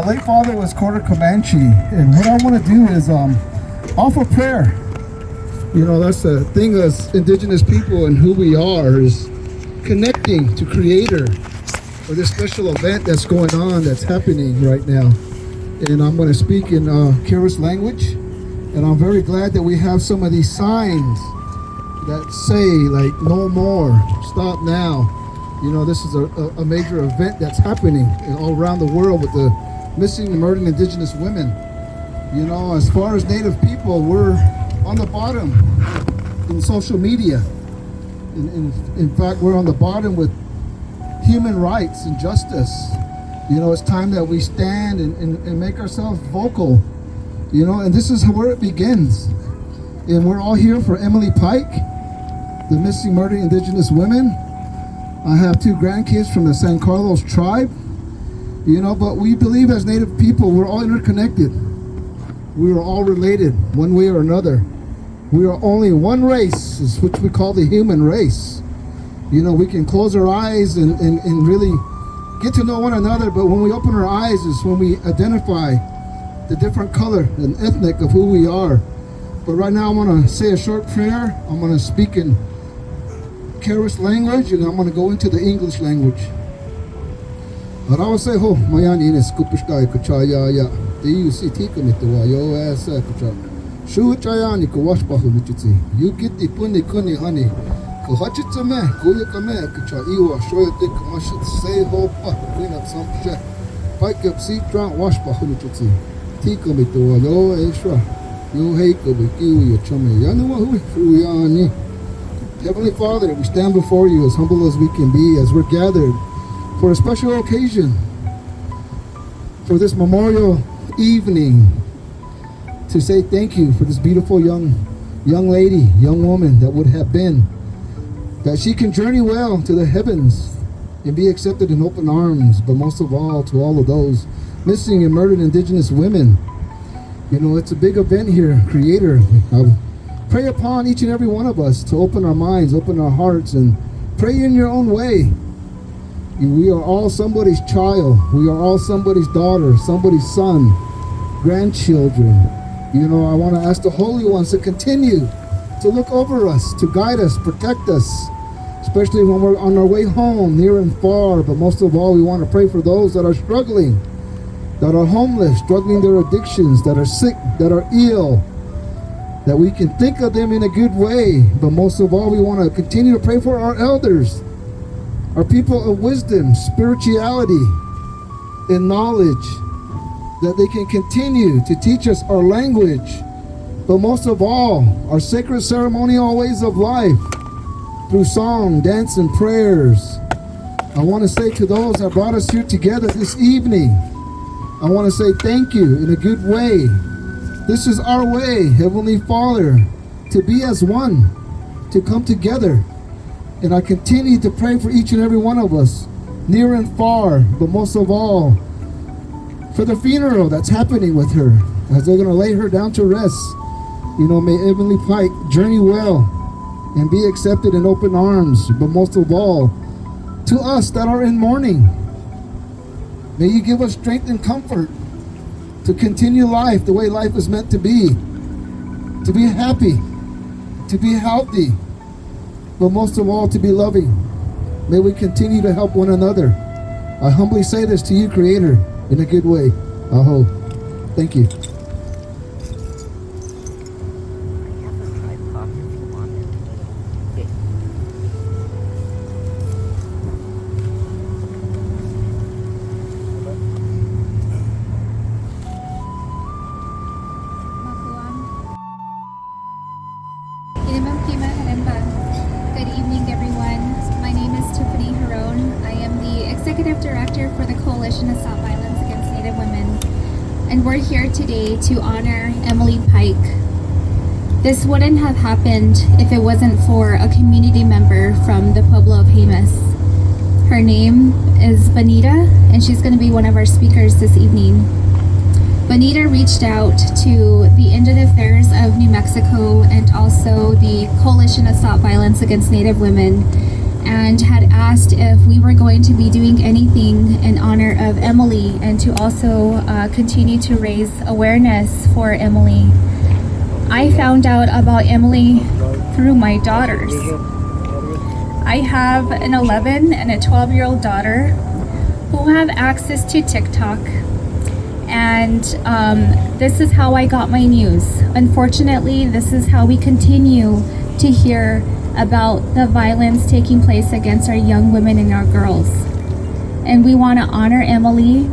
My late father was quarter Comanche, and what I want to do is offer prayer. You know, that's the thing as indigenous people and who we are, is connecting to Creator for this special event that's going on, that's happening right now. And I'm going to speak in Kira's language, and I'm very glad that we have some of these signs that say, like, no more, stop now. You know, this is a major event that's happening all around the world with the missing and murdered indigenous women. You know, as far as Native people, we're on the bottom in social media. In fact, we're on the bottom with human rights and justice. You know, it's time that we stand and make ourselves vocal. You know, and this is where it begins. And we're all here for Emily Pike, the missing murdered indigenous women. I have 2 grandkids from the San Carlos tribe. You know, but we believe as Native people, we're all interconnected. We are all related, one way or another. We are only one race, which we call the human race. You know, we can close our eyes and really get to know one another, but when we open our eyes is when we identify the different color and ethnic of who we are. But right now I want to say a short prayer. I'm going to speak in Kara's language, and I'm going to go into the English language. Arawa ho mayan ines kupishkai kuchaya ya you see tikamitawa yo asa kucha shu chayani ko washpahu michitsi you get the puni kuni honey ko hachitsame kuyakame kucha iwa shoya dik mashit say ho pa clean up some shit Pike up seat drunk washpahu michitsi tikamitawa yo esra yo hey ko bikiwi yo chame yanuwa hu yani. Heavenly Father, we stand before you as humble as we can be, as we're gathered for a special occasion, for this memorial evening, to say thank you for this beautiful young lady, young woman that would have been, that she can journey well to the heavens and be accepted in open arms, but most of all to all of those missing and murdered indigenous women. You know, it's a big event here, Creator. Pray upon each and every one of us to open our minds, open our hearts, and pray in your own way. We are all somebody's child. We are all somebody's daughter, somebody's son, grandchildren. You know, I want to ask the Holy Ones to continue to look over us, to guide us, protect us, especially when we're on our way home, near and far. But most of all, we want to pray for those that are struggling, that are homeless, struggling their addictions, that are sick, that are ill, that we can think of them in a good way. But most of all, we want to continue to pray for our elders, our people of wisdom, spirituality, and knowledge, that they can continue to teach us our language, but most of all, our sacred ceremonial ways of life through song, dance, and prayers. I want to say to those that brought us here together this evening, I want to say thank you in a good way. This is our way, Heavenly Father, to be as one, to come together. And I continue to pray for each and every one of us, near and far, but most of all, for the funeral that's happening with her, as they're going to lay her down to rest. You know, may Emily Pike journey well and be accepted in open arms, but most of all, to us that are in mourning, may you give us strength and comfort to continue life the way life is meant to be happy, to be healthy, but most of all, to be loving. May we continue to help one another. I humbly say this to you, Creator, in a good way. Aho. Thank you. Good evening, everyone. My name is Tiffany Jiron. I am the Executive Director for the Coalition to Stop Violence Against Native Women. And we're here today to honor Emily Pike. This wouldn't have happened if it wasn't for a community member from the Pueblo of Jemez. Her name is Venetta, and she's going to be one of our speakers this evening. Venetta reached out to the Indian Affairs of New Mexico and also the Coalition to Stop Violence Against Native Women, and had asked asked if we were going to be doing anything in honor of Emily and to also continue to raise awareness for Emily. I found out about Emily through my daughters. I have an 11 and a 12-year-old daughter who have access to TikTok, and this is how I got my news. Unfortunately, this is how we continue to hear about the violence taking place against our young women and our girls. And we want to honor Emily.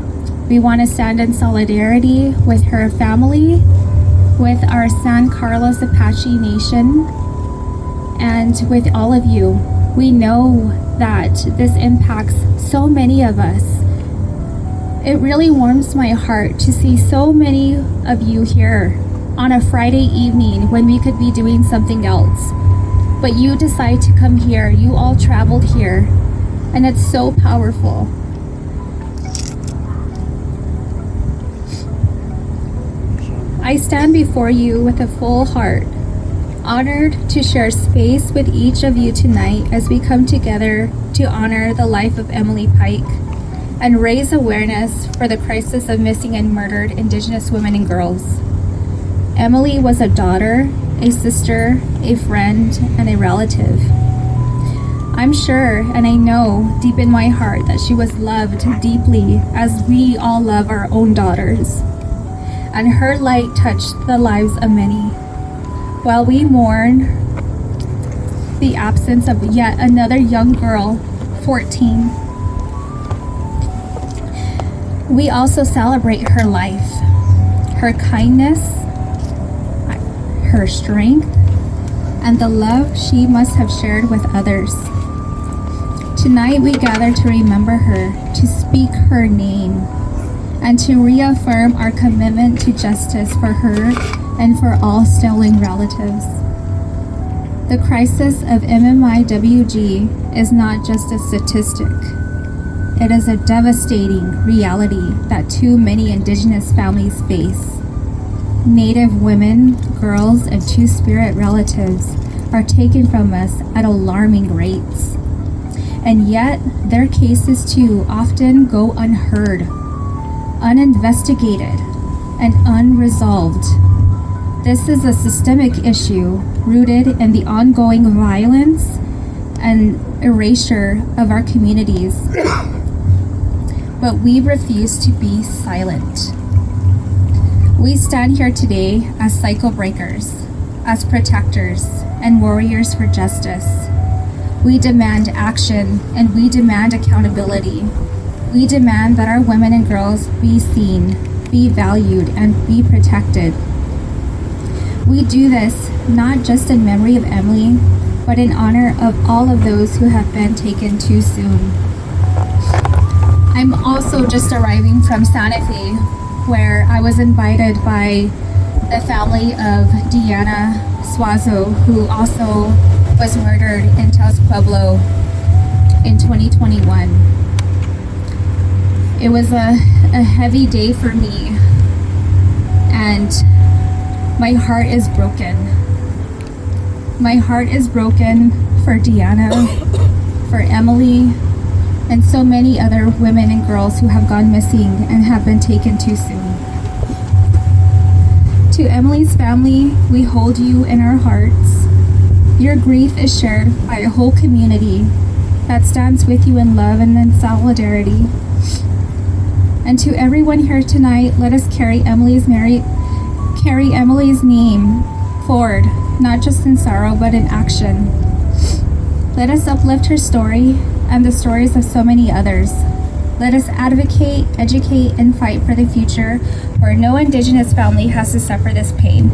We want to stand in solidarity with her family, with our San Carlos Apache Nation, and with all of you. We know that this impacts so many of us. It really warms my heart to see so many of you here on a Friday evening when we could be doing something else. But you decide to come here. You all traveled here, and it's so powerful. I stand before you with a full heart, honored to share space with each of you tonight as we come together to honor the life of Emily Pike and raise awareness for the crisis of missing and murdered Indigenous women and girls. Emily was a daughter, a sister, a friend, and a relative. I'm sure and I know deep in my heart that she was loved deeply as we all love our own daughters. And her light touched the lives of many. While we mourn the absence of yet another young girl, 14, we also celebrate her life, her kindness, her strength, and the love she must have shared with others. Tonight we gather to remember her, to speak her name, and to reaffirm our commitment to justice for her and for all stolen relatives. The crisis of MMIWG is not just a statistic. It is a devastating reality that too many Indigenous families face. Native women, girls, and Two-Spirit relatives are taken from us at alarming rates. And yet, their cases too often go unheard, uninvestigated, and unresolved. This is a systemic issue rooted in the ongoing violence and erasure of our communities. But we refuse to be silent. We stand here today as cycle breakers, as protectors, and warriors for justice. We demand action and we demand accountability. We demand that our women and girls be seen, be valued, and be protected. We do this not just in memory of Emily, but in honor of all of those who have been taken too soon. I'm also just arriving from Santa Fe, where I was invited by the family of Deiandra Reid, who also was murdered in Taos Pueblo in 2021. It was a heavy day for me, and my heart is broken. My heart is broken for Deiandra, for Emily, and so many other women and girls who have gone missing and have been taken too soon. To Emily's family, we hold you in our hearts. Your grief is shared by a whole community that stands with you in love and in solidarity. And to everyone here tonight, let us carry Emily's name forward, not just in sorrow, but in action. Let us uplift her story and the stories of so many others. Let us advocate, educate, and fight for the future where no Indigenous family has to suffer this pain.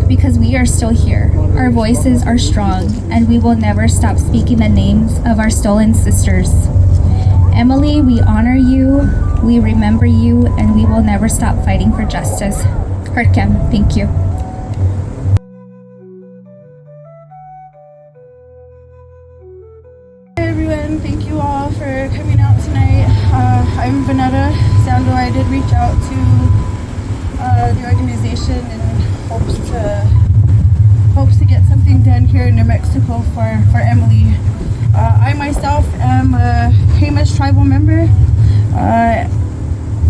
Because we are still here, our voices are strong, and we will never stop speaking the names of our stolen sisters. Emily, we honor you, we remember you, and we will never stop fighting for justice. Hartkem, thank you. Hey everyone, thank you all for coming out tonight. I'm Venetta. Sando, I did reach out to the organization in hopes to get something done here in New Mexico for tribal member.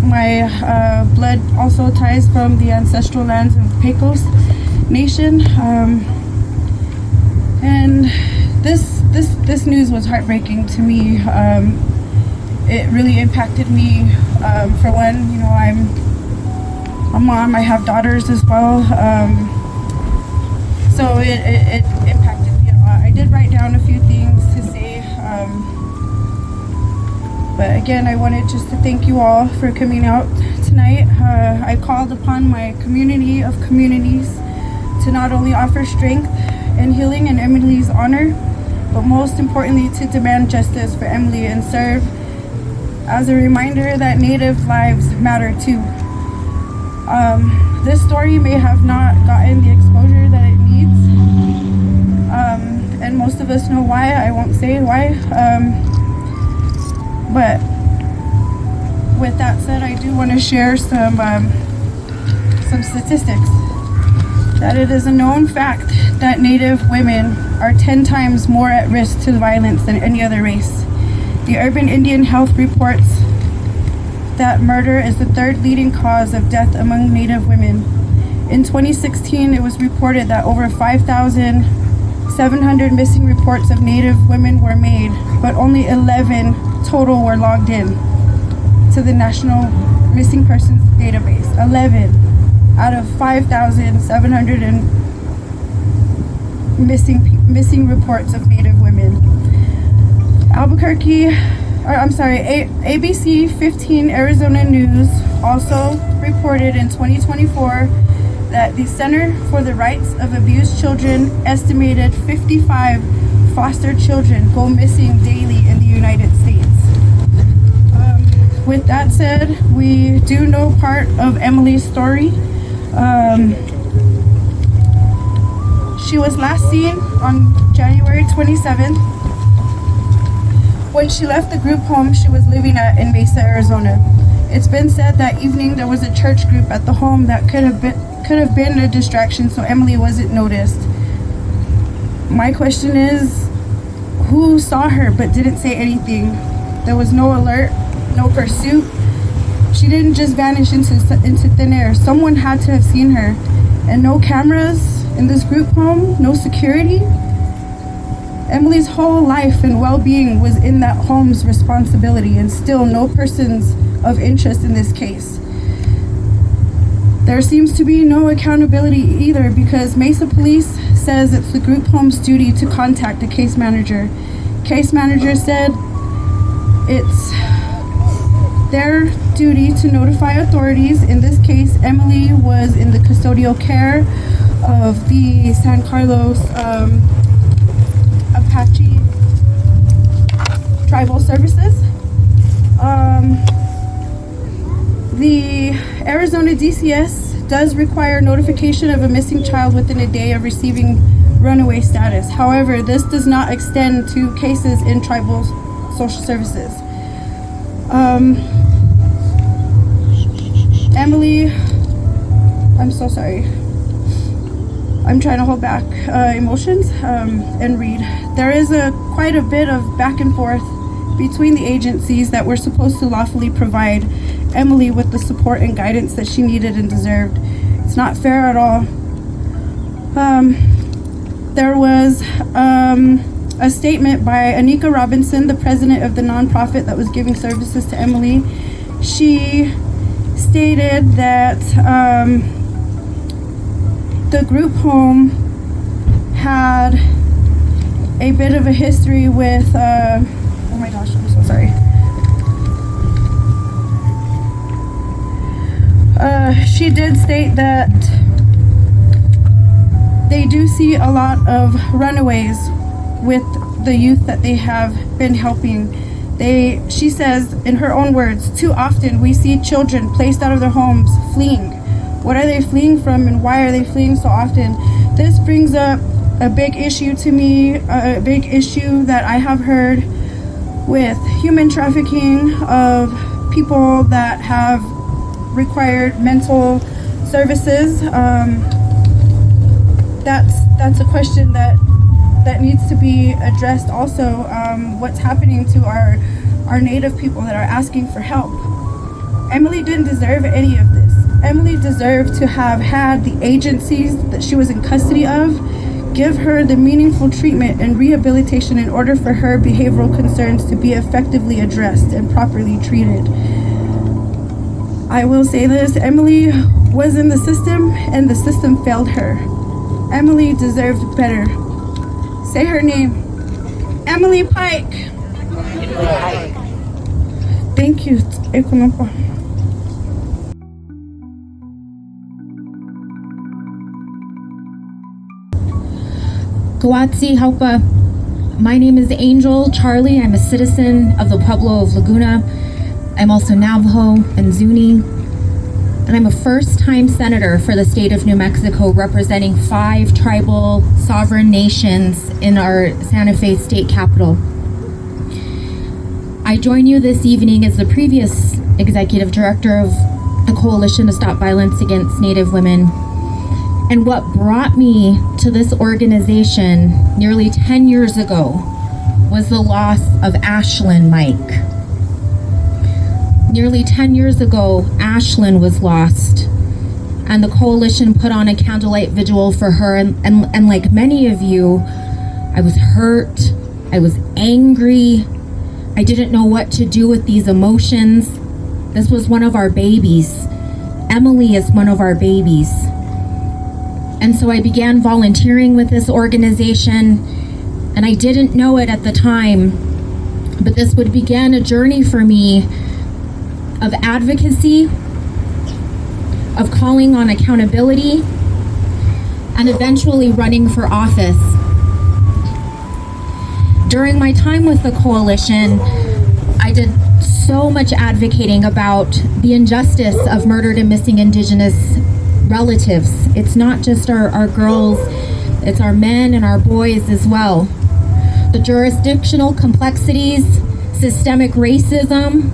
My blood also ties from the ancestral lands of Pecos Nation. And this news was heartbreaking to me. It really impacted me. For one, you know, I'm a mom. I have daughters as well. So it impacted me a lot. I did write down a few things to say. But again, I wanted just to thank you all for coming out tonight. I called upon my community of communities to not only offer strength and healing in Emily's honor, but most importantly to demand justice for Emily and serve as a reminder that Native lives matter too. This story may have not gotten the exposure that it needs, and most of us know why. I won't say why, but with that said, I do want to share some statistics. That it is a known fact that Native women are 10 times more at risk to violence than any other race. The Urban Indian Health reports that murder is the third leading cause of death among Native women. In 2016, it was reported that over 5,700 missing reports of Native women were made, but only 11 total were logged in to the National Missing Persons Database. 11 out of 5,700 missing reports of Native women. ABC 15 Arizona News also reported in 2024 that the Center for the Rights of Abused Children estimated 55 foster children go missing daily in the United States. With that said, we do know part of Emily's story. She was last seen on January 27th. When she left the group home she was living at in Mesa, Arizona. It's been said that evening there was a church group at the home that could have been a distraction, so Emily wasn't noticed. My question is, who saw her but didn't say anything? There was no alert, no pursuit. She didn't just vanish into thin air. Someone had to have seen her. And no cameras in this group home, no security. Emily's whole life and well-being was in that home's responsibility, and still no persons of interest in this case. There seems to be no accountability either, because Mesa Police says it's the group home's duty to contact the case manager. Case manager said it's their duty to notify authorities. In this case, Emily was in the custodial care of the San Carlos Apache Tribal Services. The Arizona DCS does require notification of a missing child within a day of receiving runaway status. However, this does not extend to cases in tribal social services. Emily, I'm so sorry. I'm trying to hold back emotions and read. There is quite a bit of back and forth between the agencies that were supposed to lawfully provide Emily with the support and guidance that she needed and deserved. It's not fair at all. There was a statement by Anika Robinson, the president of the nonprofit that was giving services to Emily. She stated that the group home had a bit of a history with, oh my gosh, I'm so sorry. She did state that they do see a lot of runaways with the youth that they have been helping. She says, in her own words, too often we see children placed out of their homes fleeing. What are they fleeing from, and why are they fleeing so often? This brings up a big issue to me, a big issue that I have heard with human trafficking of people that have required mental services. That's a question that needs to be addressed also. What's happening to our are Native people that are asking for help. Emily didn't deserve any of this. Emily deserved to have had the agencies that she was in custody of give her the meaningful treatment and rehabilitation in order for her behavioral concerns to be effectively addressed and properly treated. I will say this, Emily was in the system and the system failed her. Emily deserved better. Say her name. Emily Pike. Thank you. Kawatsi Haupa. My name is Angel Charlie. I'm a citizen of the Pueblo of Laguna. I'm also Navajo and Zuni. And I'm a first-time senator for the state of New Mexico, representing 5 tribal sovereign nations in our Santa Fe state capital. I join you this evening as the previous executive director of the Coalition to Stop Violence Against Native Women. And what brought me to this organization nearly 10 years ago was the loss of Ashlyn Mike. Nearly 10 years ago, Ashlyn was lost, and the coalition put on a candlelight vigil for her. And like many of you, I was hurt, I was angry, I didn't know what to do with these emotions. This was one of our babies. Emily is one of our babies. And so I began volunteering with this organization, and I didn't know it at the time, but this would begin a journey for me of advocacy, of calling on accountability, and eventually running for office. During my time with the coalition, I did so much advocating about the injustice of murdered and missing Indigenous relatives. It's not just our girls, it's our men and our boys as well. The jurisdictional complexities, systemic racism,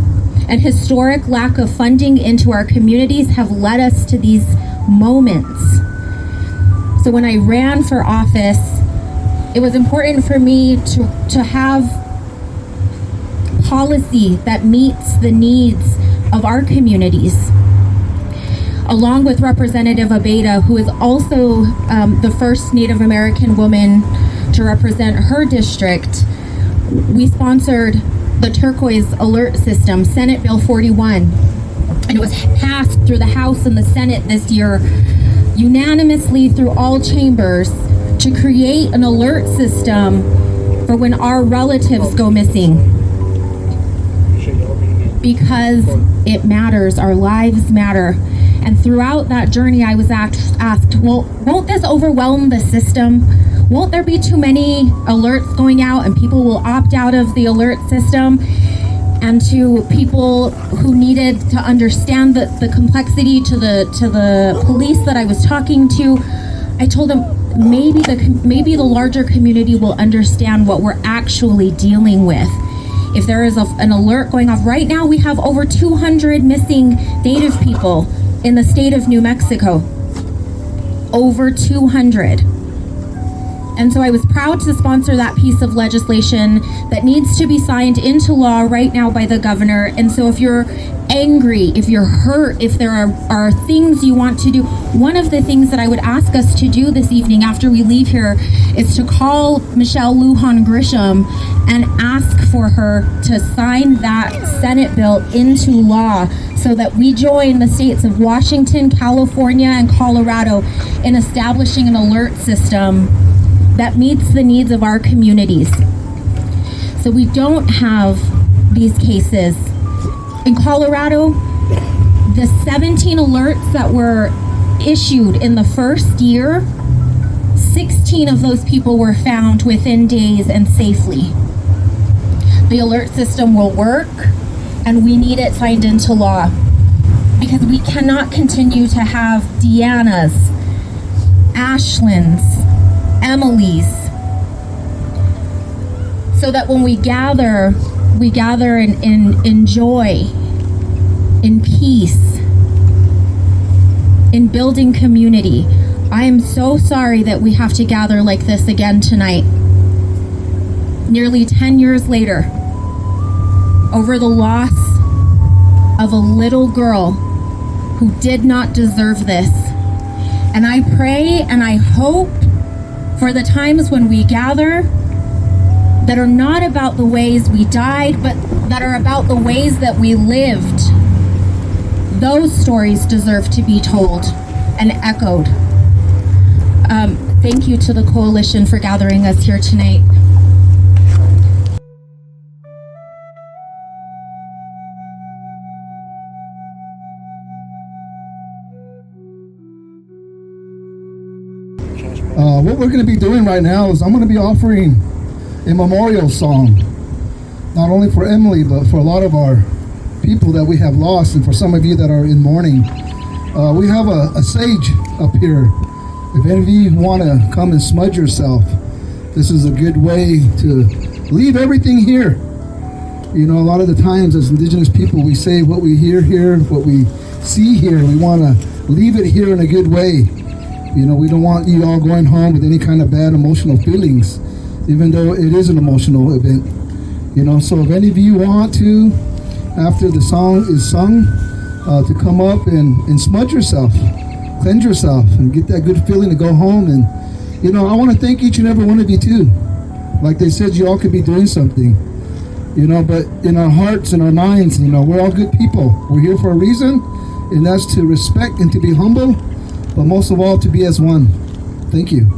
and historic lack of funding into our communities have led us to these moments. So when I ran for office, it was important for me to have policy that meets the needs of our communities. Along with Representative Abeda, who is also the first Native American woman to represent her district, we sponsored the Turquoise Alert System, Senate Bill 41. And it was passed through the House and the Senate this year, unanimously through all chambers, to create an alert system for when our relatives go missing. Because it matters, our lives matter. And throughout that journey, I was asked, well, won't this overwhelm the system? Won't there be too many alerts going out and people will opt out of the alert system? And to people who needed to understand the complexity, to the police that I was talking to, I told them maybe the larger community will understand what we're actually dealing with. If there is an alert going off right now, we have over 200 missing Native people in the state of New Mexico. Over 200. And so I was proud to sponsor that piece of legislation that needs to be signed into law right now by the governor. And so if you're angry, if you're hurt, if there are things you want to do, one of the things that I would ask us to do this evening after we leave here is to call Michelle Lujan Grisham and ask for her to sign that Senate bill into law so that we join the states of Washington, California, and Colorado in establishing an alert system that meets the needs of our communities. So we don't have these cases. In Colorado, the 17 alerts that were issued in the first year, 16 of those people were found within days and safely. The alert system will work, and we need it signed into law because we cannot continue to have Deanna's, Ashlyn's, Emily's, so that when we gather in joy, in peace, in building community. I am so sorry that we have to gather like this again tonight. Nearly 10 years later, over the loss of a little girl who did not deserve this. And I pray and I hope for the times when we gather that are not about the ways we died, but that are about the ways that we lived. Those stories deserve to be told and echoed. Thank you to the coalition for gathering us here tonight. What we're going to be doing right now is I'm going to be offering a memorial song, not only for Emily, but for a lot of our people that we have lost, and for some of you that are in mourning. We have a sage up here. If any of you want to come and smudge yourself, this is a good way to leave everything here. You know, a lot of the times as Indigenous people, we say what we hear here, what we see here, we want to leave it here in a good way. You know, we don't want you all going home with any kind of bad emotional feelings, even though it is an emotional event. You know, so if any of you want to, after the song is sung, to come up and smudge yourself, cleanse yourself, and get that good feeling to go home. And, you know, I want to thank each and every one of you too. Like they said, you all could be doing something, you know, but in our hearts and our minds, you know, we're all good people. We're here for a reason, and that's to respect and to be humble, but most of all, to be as one. Thank you.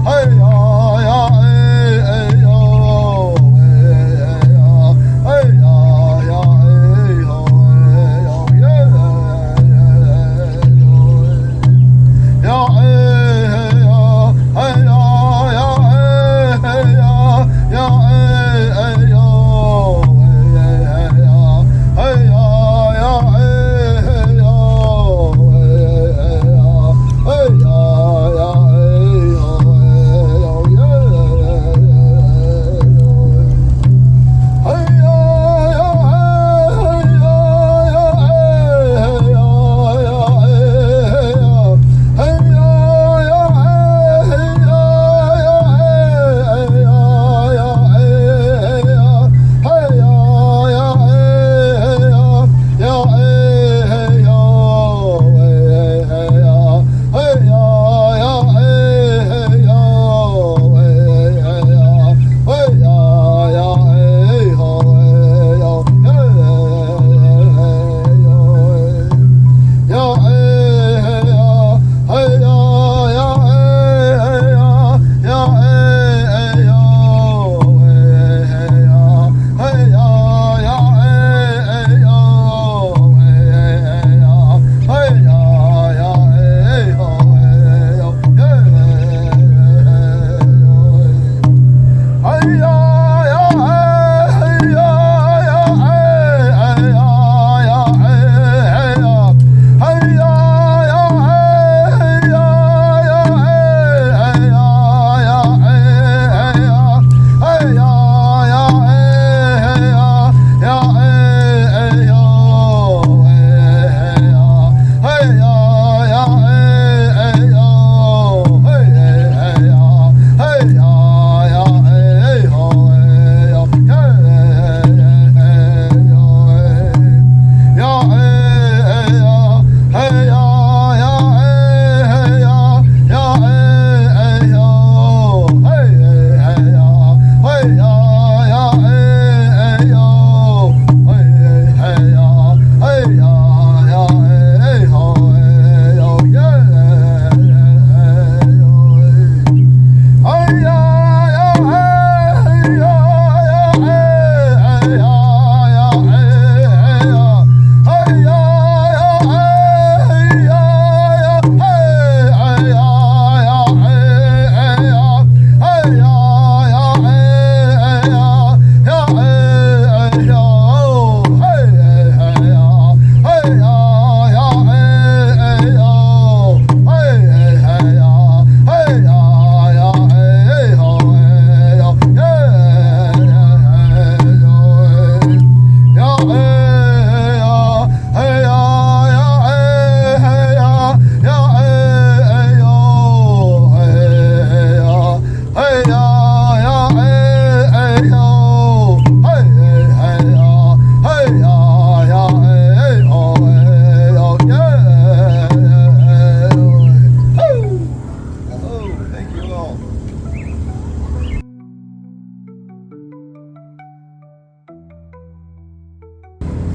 Hey,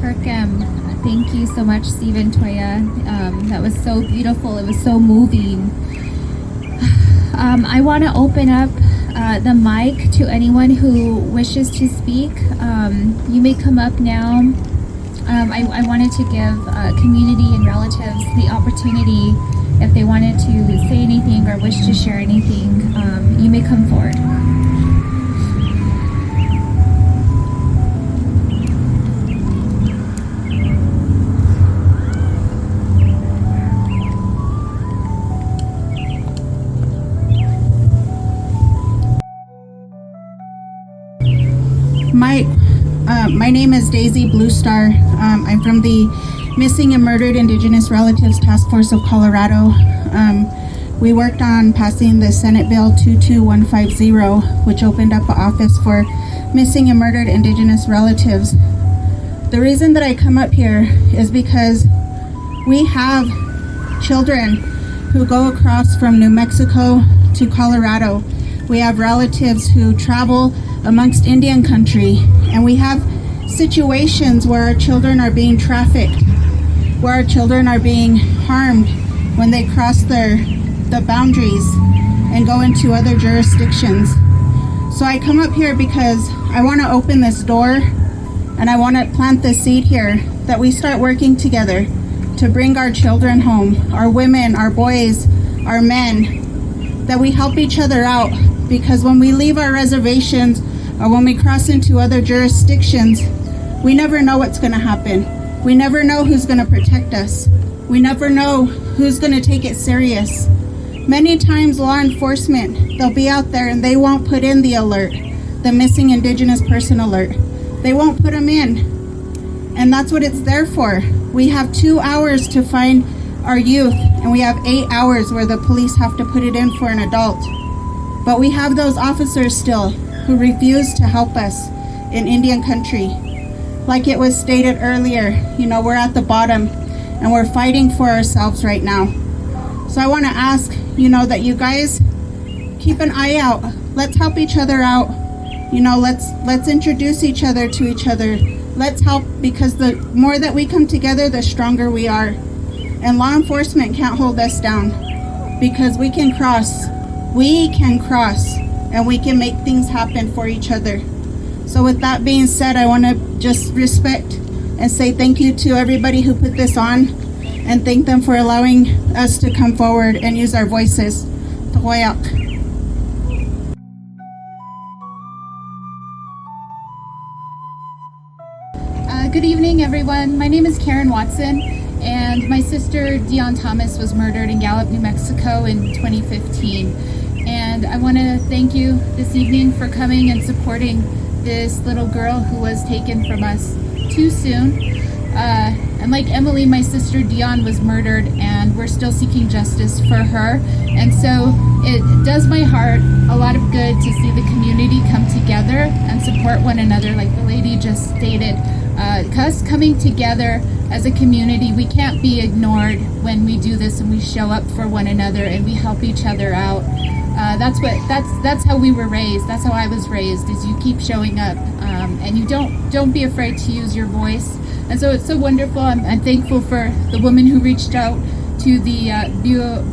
Kirkham. Thank you so much, Stephen, Toya. That was so beautiful. It was so moving. I want to open up the mic to anyone who wishes to speak. You may come up now. I wanted to give community and relatives the opportunity, if they wanted to say anything or wish to share anything, you may come forward. My name is Daisy Bluestar. I'm from the Missing and Murdered Indigenous Relatives Task Force of Colorado. We worked on passing the Senate Bill 22150, which opened up an office for missing and murdered Indigenous relatives. The reason that I come up here is because we have children who go across from New Mexico to Colorado. We have relatives who travel amongst Indian country, and we have situations where our children are being trafficked, where our children are being harmed when they cross the boundaries and go into other jurisdictions. So I come up here because I want to open this door, and I want to plant the seed here that we start working together to bring our children home, our women, our boys, our men, that we help each other out, because when we leave our reservations or when we cross into other jurisdictions, we never know what's going to happen. We never know who's going to protect us. We never know who's going to take it serious. Many times law enforcement, they'll be out there and they won't put in the alert, the missing Indigenous person alert. They won't put them in. And that's what it's there for. We have 2 hours to find our youth, and we have 8 hours where the police have to put it in for an adult. But we have those officers still who refuse to help us in Indian country. Like it was stated earlier, we're at the bottom and we're fighting for ourselves right now. So I want to ask, that you guys keep an eye out. Let's help each other out. Let's introduce each other to each other. Let's help, because the more that we come together, the stronger we are. And law enforcement can't hold us down, because we can cross. We can cross, and we can make things happen for each other. So with that being said, I want to just respect and say thank you to everybody who put this on, and thank them for allowing us to come forward and use our voices. Toya. Good evening, everyone. My name is Karen Watson, and my sister Dion Thomas was murdered in Gallup, New Mexico in 2015. And I want to thank you this evening for coming and supporting this little girl who was taken from us too soon. And like Emily, my sister Dion was murdered, and we're still seeking justice for her. And so it does my heart a lot of good to see the community come together and support one another, like the lady just stated. Us coming together as a community, we can't be ignored when we do this and we show up for one another and we help each other out. That's how we were raised. That's how I was raised, is you keep showing up, and you don't be afraid to use your voice. And so it's so wonderful. I'm thankful for the woman who reached out to the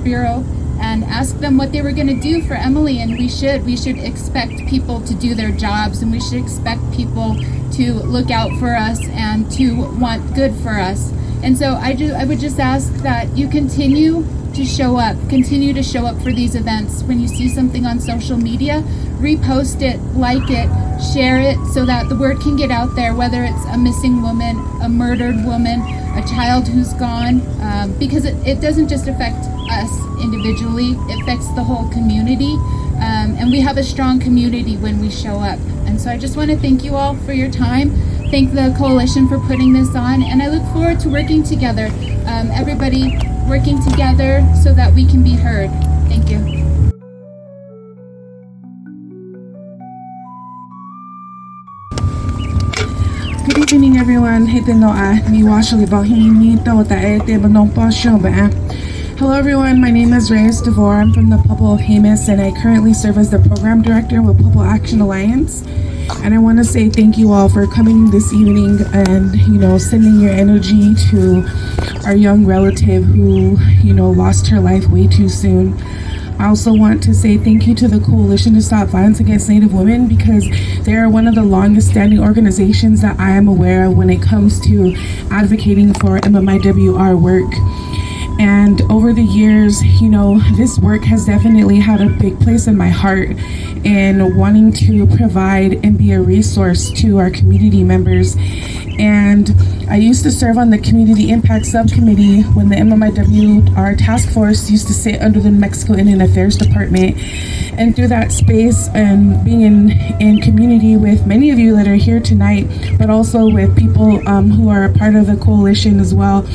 bureau and asked them what they were going to do for Emily. And we should expect people to do their jobs, and we should expect people to look out for us and to want good for us. And so I would just ask that you continue to show up for these events. When you see something on social media, repost it, like it, share it, so that the word can get out there, whether it's a missing woman, a murdered woman, a child who's gone, because it doesn't just affect us individually, it affects the whole community, and we have a strong community when we show up. And so I just want to thank you all for your time, thank the coalition for putting this on, and I look forward to working together, everybody working together so that we can be heard. Thank you. Good evening, everyone. Hello, everyone. My name is Reyes Devore. I'm from the Pueblo of Jemez, and I currently serve as the program director with Pueblo Action Alliance. And I want to say thank you all for coming this evening and, sending your energy to our young relative who, lost her life way too soon. I also want to say thank you to the Coalition to Stop Violence Against Native Women, because they are one of the longest standing organizations that I am aware of when it comes to advocating for MMIWR work. And over the years, this work has definitely had a big place in my heart in wanting to provide and be a resource to our community members. And I used to serve on the Community Impact Subcommittee when the MMIWR Task Force used to sit under the New Mexico Indian Affairs Department. And through that space and being in community with many of you that are here tonight, but also with people who are a part of the coalition as well,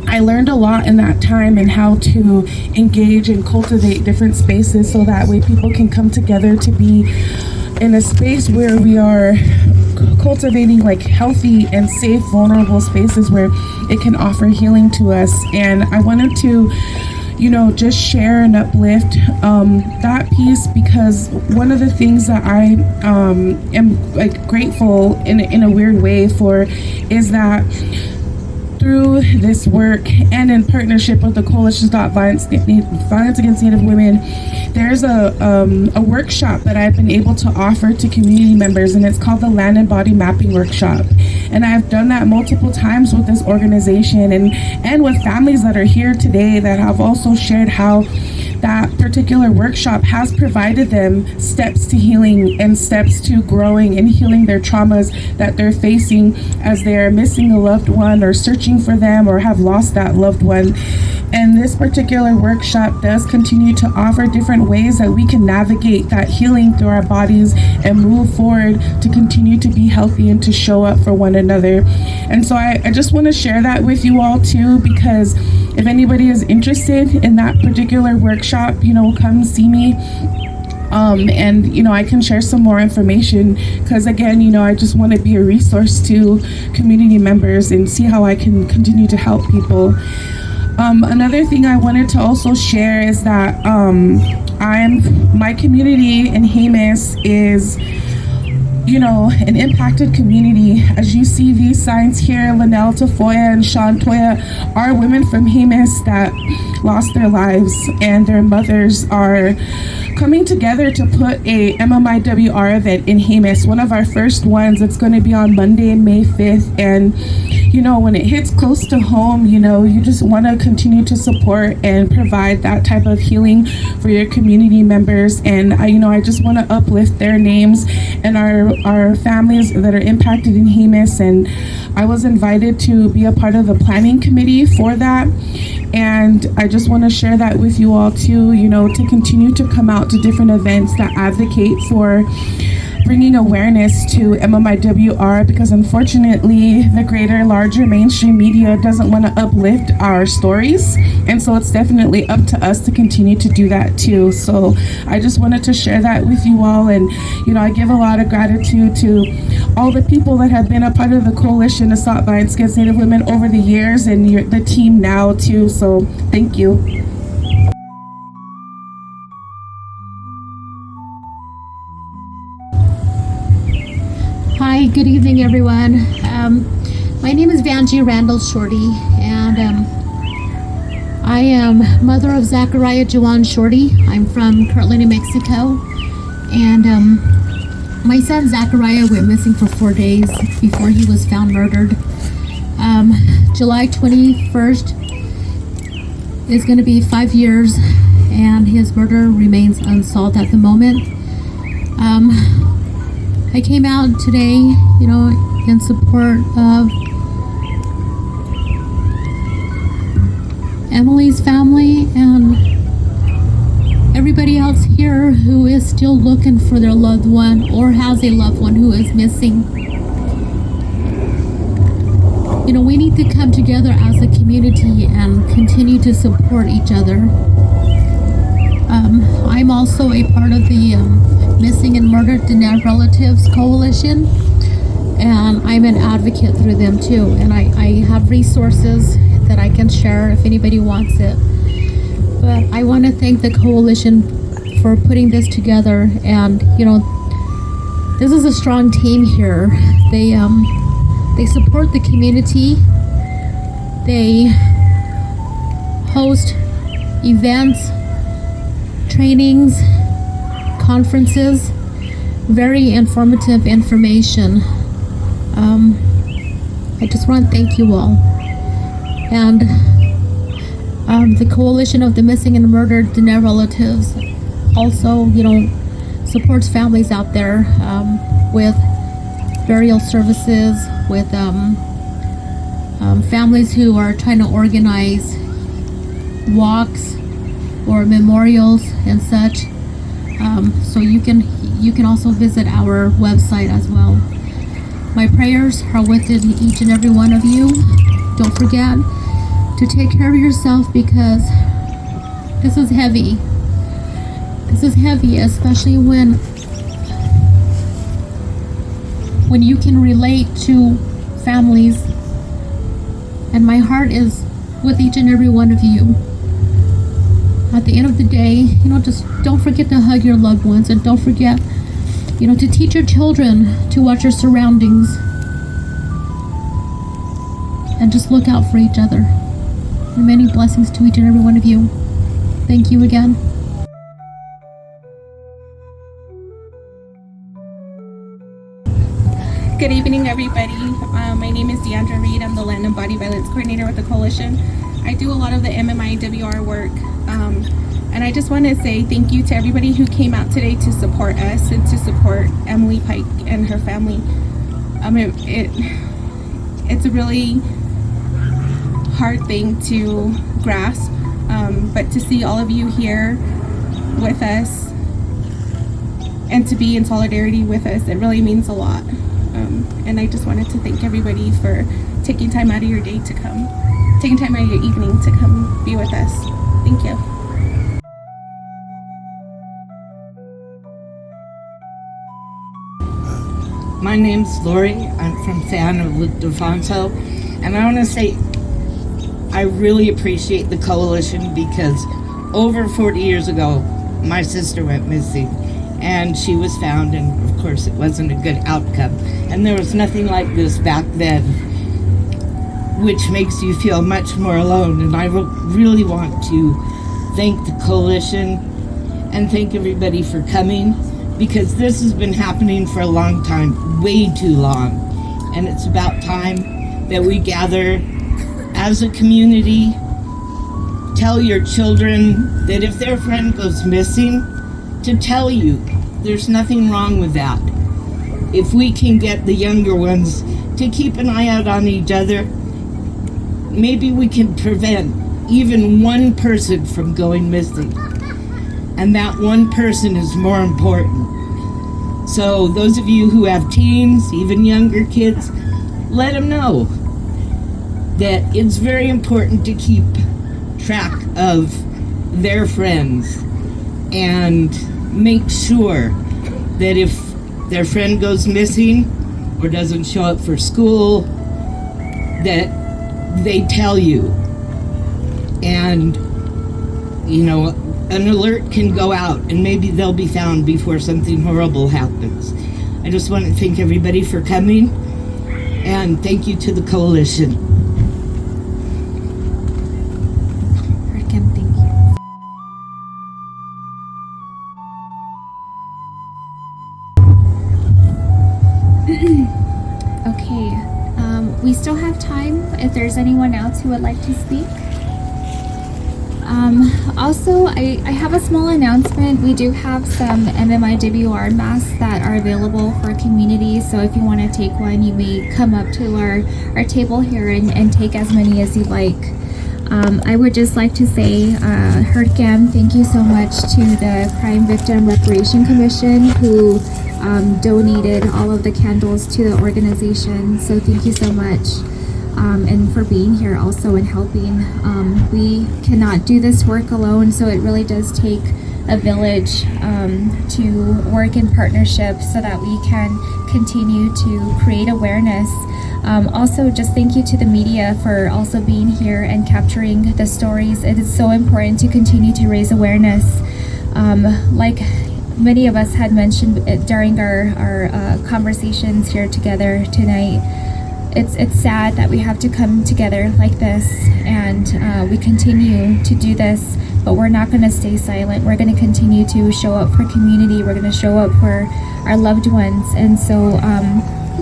I learned a lot in that time and how to engage and cultivate different spaces so that way people can come together to be in a space where we are cultivating like healthy and safe, vulnerable spaces where it can offer healing to us. And I wanted to just share and uplift that piece, because one of the things that I am like grateful in a weird way for is that through this work and in partnership with the Coalition to Stop Violence Against Native Women, there's a workshop that I've been able to offer to community members, and it's called the Land and Body Mapping Workshop. And I've done that multiple times with this organization and with families that are here today that have also shared how that particular workshop has provided them steps to healing and steps to growing and healing their traumas that they're facing as they're missing a loved one or searching for them or have lost that loved one. And this particular workshop does continue to offer different ways that we can navigate that healing through our bodies and move forward to continue to be healthy and to show up for one another. And so I just want to share that with you all too, because if anybody is interested in that particular workshop, come see me. And I can share some more information, because again, I just want to be a resource to community members and see how I can continue to help people. Another thing I wanted to also share is that my community in Jemez is an impacted community. As you see these signs here, Linnell Tafoya and Sean Toya are women from Jemez that lost their lives, and their mothers are coming together to put a MMIWR event in Jemez, one of our first ones. It's going to be on Monday, May 5th. And when it hits close to home, you just want to continue to support and provide that type of healing for your community members. And I just want to uplift their names and our families that are impacted in Jemez. And I was invited to be a part of the planning committee for that. And I just want to share that with you all too, to continue to come out to different events that advocate for bringing awareness to MMIWR, because unfortunately the larger mainstream media doesn't want to uplift our stories, and so it's definitely up to us to continue to do that too. So I just wanted to share that with you all, and I give a lot of gratitude to all the people that have been a part of the Coalition to Stop Violence Against Native Women over the years, and the team now too. So thank you. Hi, good evening, everyone. My name is Vangie Randall-Shorty, and I am mother of Zachariah Juwan Shorty. I'm from Kirtland, New Mexico, and my son Zachariah went missing for 4 days before he was found murdered. July 21st is going to be 5 years, and his murder remains unsolved at the moment. I came out today, in support of Emily's family and everybody else here who is still looking for their loved one or has a loved one who is missing. We need to come together as a community and continue to support each other. I'm also a part of the Missing and Murdered Dinesh Relatives Coalition, and I'm an advocate through them too, and I have resources that I can share if anybody wants it. But I want to thank the coalition for putting this together, and This is a strong team here. They support the community. They host events, trainings, conferences, very informative information. I just want to thank you all. And the Coalition of the Missing and Murdered Near Relatives also, supports families out there with burial services, with families who are trying to organize walks or memorials and such. So you can also visit our website as well. My prayers are with each and every one of you. Don't forget to take care of yourself, because this is heavy. This is heavy, especially when you can relate to families. And my heart is with each and every one of you. At the end of the day, just don't forget to hug your loved ones, and don't forget, to teach your children to watch your surroundings and just look out for each other. And many blessings to each and every one of you. Thank you again. Good evening, everybody. My name is Deiandra Reid. I'm the Land and Body Violence Coordinator with the Coalition. I do a lot of the MMIWR work. And I just want to say thank you to everybody who came out today to support us and to support Emily Pike and her family. It's a really hard thing to grasp, but to see all of you here with us and to be in solidarity with us, it really means a lot. And I just wanted to thank everybody for taking time out of your day to come, taking time out of your evening to come be with us. Thank you. My name's Lori. I'm from San Ildefonso, and I want to say I really appreciate the Coalition, because over 40 years ago, my sister went missing, and she was found, and of course it wasn't a good outcome. And there was nothing like this back then, which makes you feel much more alone. And I really want to thank the Coalition and thank everybody for coming, because this has been happening for a long time, way too long. And it's about time that we gather as a community, tell your children that if their friend goes missing, to tell you there's nothing wrong with that. If we can get the younger ones to keep an eye out on each other, maybe we can prevent even one person from going missing. And that one person is more important. So those of you who have teens, even younger kids, let them know that it's very important to keep track of their friends and make sure that if their friend goes missing or doesn't show up for school, that they tell you. And, an alert can go out and maybe they'll be found before something horrible happens. I just want to thank everybody for coming, and thank you to the Coalition. Again, thank you. Okay, we still have time if there's anyone else who would like to speak. Also, I have a small announcement. We do have some MMIWR masks that are available for community, so if you want to take one, you may come up to our table here and take as many as you'd like. I would just like to say, Hertgam, thank you so much to the Crime Victim Reparation Commission who donated all of the candles to the organization, so thank you so much. And for being here also and helping. We cannot do this work alone, so it really does take a village to work in partnership so that we can continue to create awareness. Also, just thank you to the media for also being here and capturing the stories. It is so important to continue to raise awareness. Like many of us had mentioned during our conversations here together tonight, it's sad that we have to come together like this, and we continue to do this, but we're not going to stay silent. We're going to continue to show up for community. We're going to show up for our loved ones. And so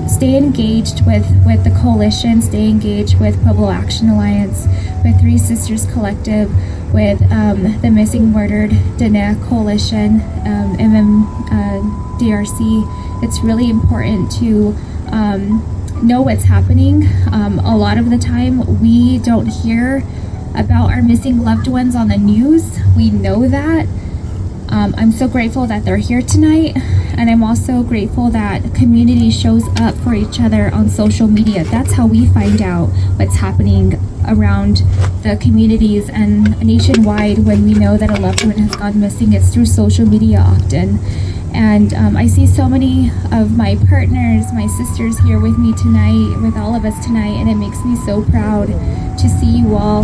stay engaged with the coalition, stay engaged with Pueblo Action Alliance, with Three Sisters Collective, with the Missing Murdered Dene Coalition, MMDRC. It's really important to know what's happening. A lot of the time we don't hear about our missing loved ones on the news. We know that. I'm so grateful that they're here tonight, and I'm also grateful that community shows up for each other on social media. That's how we find out what's happening around the communities and nationwide when we know that a loved one has gone missing. It's through social media often. And I see so many of my partners, my sisters here with me tonight, with all of us tonight, and it makes me so proud to see you all.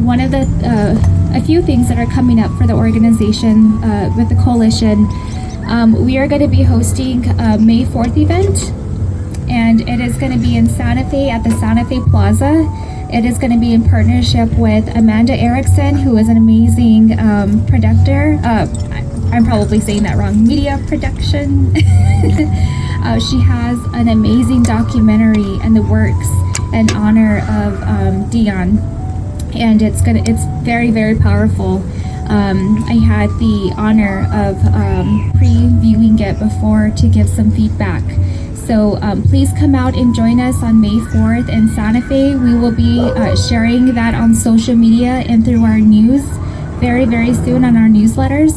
One of a few things that are coming up for the organization with the coalition, we are going to be hosting a May 4th event, and it is going to be in Santa Fe at the Santa Fe Plaza. It is going to be in partnership with Amanda Erickson, who is an amazing producer. I'm probably saying that wrong. Media production. She has an amazing documentary in the works in honor of Dion, and it's very, very powerful. I had the honor of previewing it before to give some feedback. So please come out and join us on May 4th in Santa Fe. We will be sharing that on social media and through our news very, very soon on our newsletters.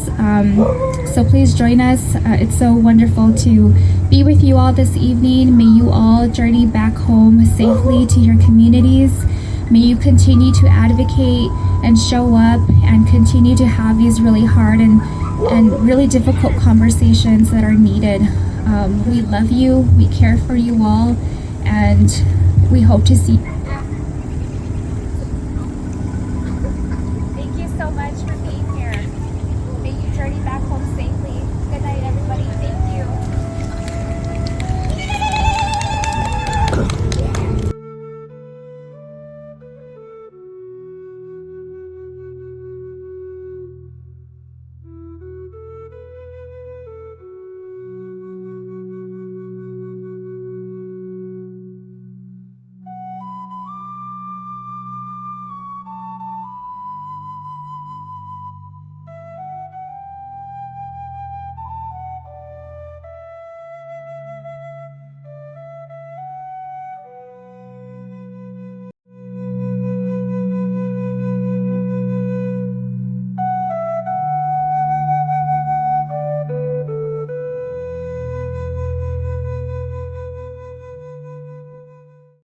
So please join us. It's so wonderful to be with you all this evening. May you all journey back home safely to your communities. May you continue to advocate and show up and continue to have these really hard and really difficult conversations that are needed. We love you, we care for you all, and we hope to see